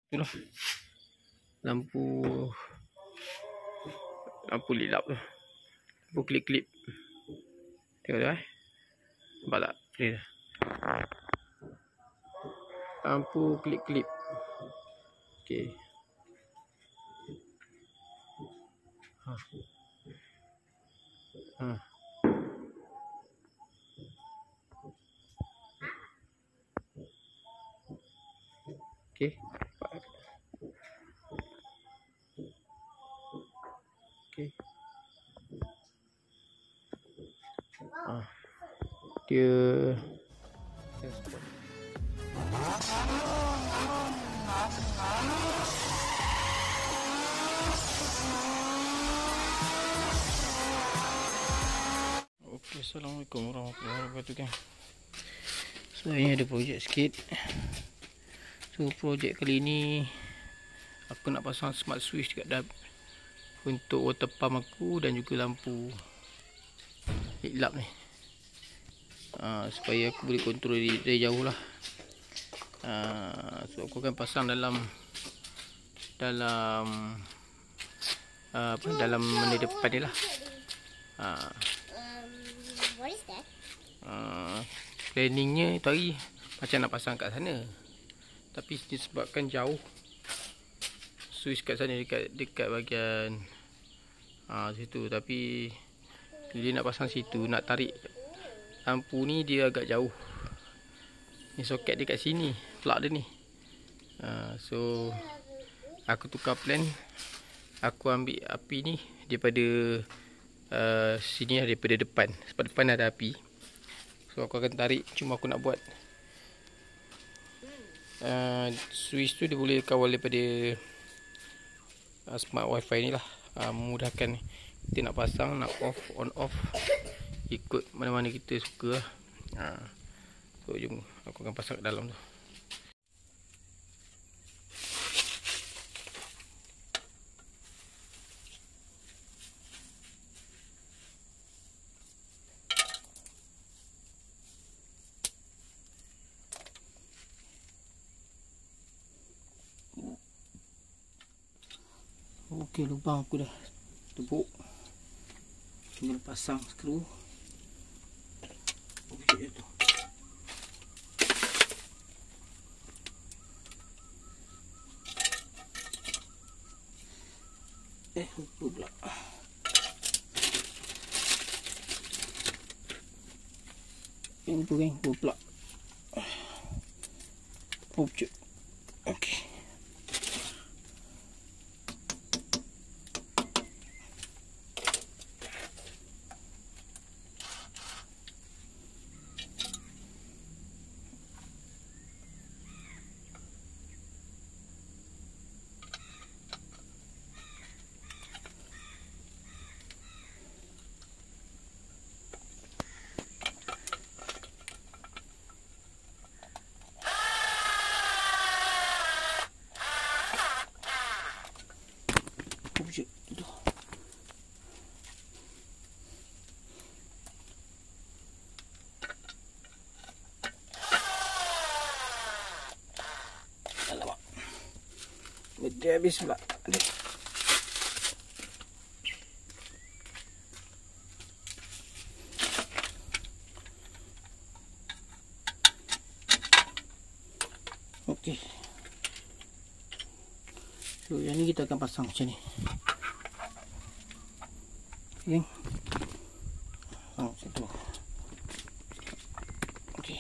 Itulah lampu lilap tu. Lampu klip-klip. Tengok tu nampak tak? Clear. Lampu klip-klip. Okey. Okey. Okey. Dia Okey, Assalamualaikum warahmatullahi wabarakatuh kan. So ini ada projek sikit. So projek kali ni aku nak pasang smart switch dekat untuk water pump aku dan juga lampu headlamp ni. Supaya aku boleh kontrol dari jauh lah. So aku akan pasang dalam benda depan ni lah. What is that? Planningnya itu hari macam nak pasang kat sana, tapi disebabkan jauh switch kat sana dekat bahagian situ, tapi bila nak pasang situ, nak tarik lampu ni dia agak jauh. Ni soket dia kat sini, plug dia ni. So aku tukar plan. Aku ambil api ni daripada sini lah, daripada depan, sebab depan ada api. So aku akan tarik. Cuma aku nak buat switch tu dia boleh kawal daripada smart wifi ni lah. Memudahkan kita nak pasang, nak off, on off, ikut mana-mana kita suka lah. So jom aku akan pasang kat dalam tu. Okey, lubang aku dah tepuk. Tinggal pasang skru. Okey tu. Lupa pula. Yang tu kan, lupa pula. Okey. Okey. Alamak, bateri habis pula. Okey. So yang ni kita akan pasang macam ni. Okey. Macam tu. Okey.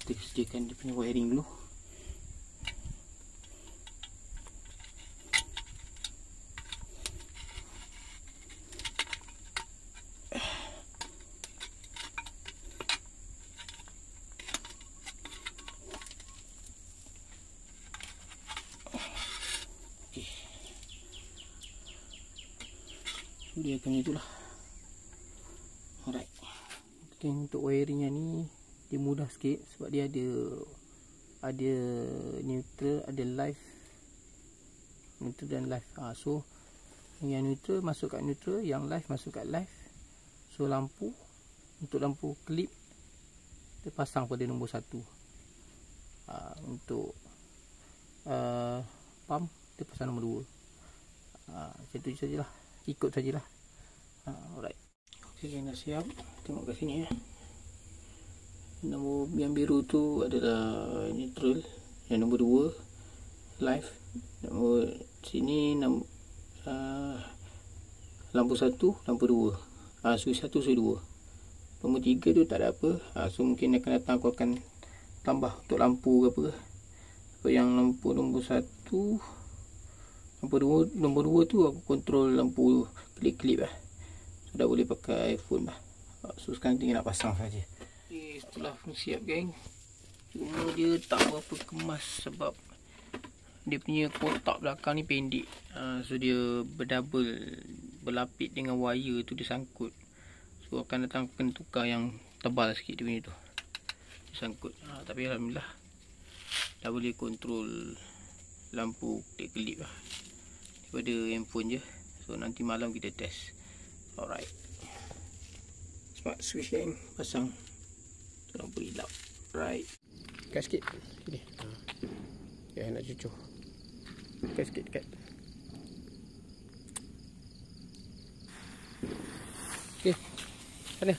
Kita sediakan dia punya wiring dulu. Dia akan itulah. Alright. Okay, untuk wiringnya ni dia mudah sikit sebab dia ada neutral, ada live, neutral dan live. So yang neutral masuk kat neutral, yang live masuk kat live. So lampu, untuk lampu klip dia pasang pada nombor 1. Untuk pump kita pasang nombor 2. Macam tu sajalah, ikut sajalah. Alright. Oksigen dah siap. Tengok kat sini ya. Nombor yang biru tu adalah neutral, yang nombor 2 live. Nombor sini lampu 1, lampu 2. Switch 1, switch 2. Nombor 3 tu tak ada apa. So mungkin akan datang aku akan tambah untuk lampu ke apa. So yang lampu nombor 1, nombor 2 tu aku kontrol lampu klip-klip lah. So dah boleh pakai iPhone lah. So sekarang tinggal nak pasang saja. Okay, setelah pun siap geng. Cuma dia tak berapa kemas sebab dia punya kotak belakang ni pendek. So dia berlapis dengan wire tu, dia sangkut. So akan datang kena tukar yang tebal sikit dia punya tu. Dia sangkut. Tapi alhamdulillah dah boleh kontrol lampu kelip-kelip lah daripada handphone je. So nanti malam kita test. Alright. Smart switch yang pasang lampu hilap. Right. Dekat sikit. Sini. Okay, nak cucuk. Dekat sikit dekat. Okay. Sana.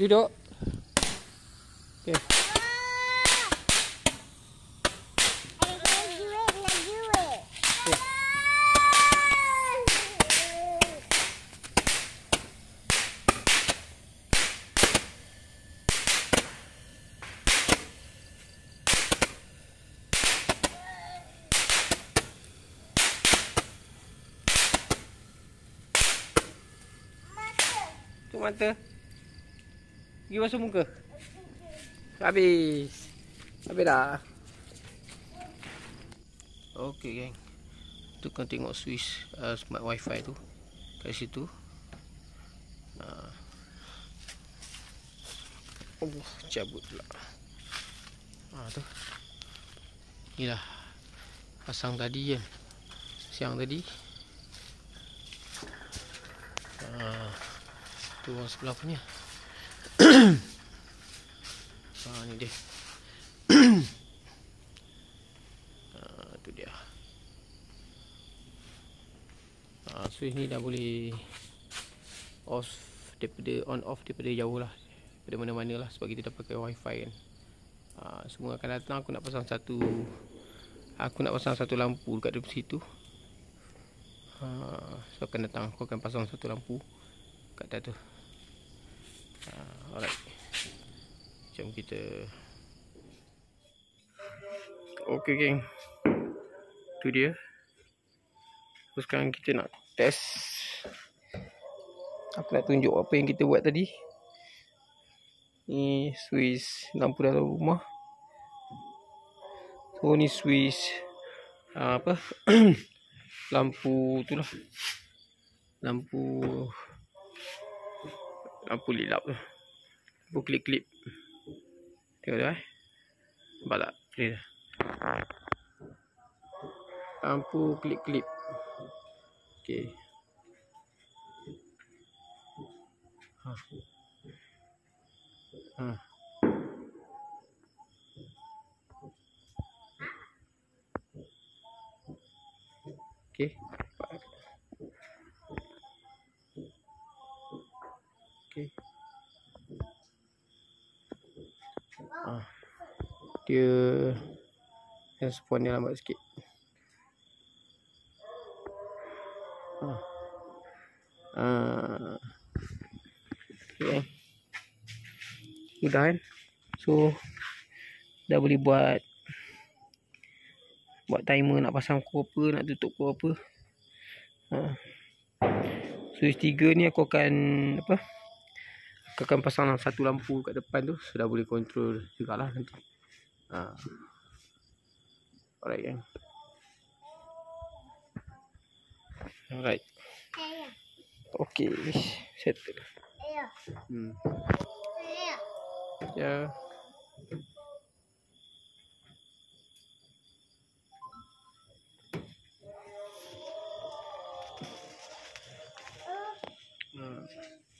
Duduk. Okay. Tutup mata. Pergi basuh muka. Habis. Habis dah. Okey geng. Tu kan tengok switch smart wifi tu kat situ. Cabut pula. Tu. Inilah pasang tadi kan. Siang tadi. Tu orang sebelah punya. Ni dia. Tu dia. Switch ni dah boleh off daripada on off daripada jauh lah, daripada mana-mana lah, sebab kita dah pakai wifi kan. Semua akan datang. Aku nak pasang satu lampu dekat depan situ. So akan datang, aku akan pasang satu lampu kat atas tu. Alright. Macam kita. Okay geng. Tu dia. So sekarang kita nak test. Aku nak tunjuk apa yang kita buat tadi. Ni switch lampu dalam rumah. So ni switch lampu tu lah. Lampu lilap tu. Lampu klip-klip. Tengok tu nampak tak? Clear. Lampu klip-klip. Okey. Okey. Okey. Dia respon dia lambat sikit. Okay. Sudah kan. So dah boleh buat timer nak pasang pukul apa, nak tutup pukul apa. Switch 3 ni aku akan pasang satu lampu kat depan tu. Sudah boleh kontrol jugalah nanti. Alright kan. Alright. Okay, settle. Ya.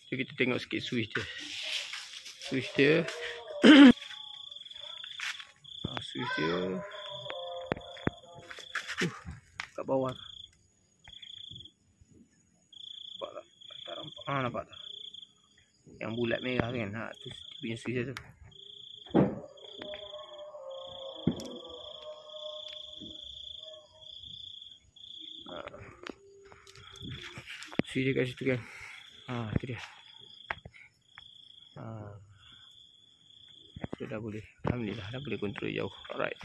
Jadi kita tengok sikit switch dia. Switch dia. Switch dia. Kat bawah. Nampak tak? Tak nampak. Nampak tak? Yang bulat merah kan. Tu punya switch dia tu. Switch dia kat situ kan. Tu dia. Sudah dah boleh. Alhamdulillah dah boleh kontrol jauh. Alright.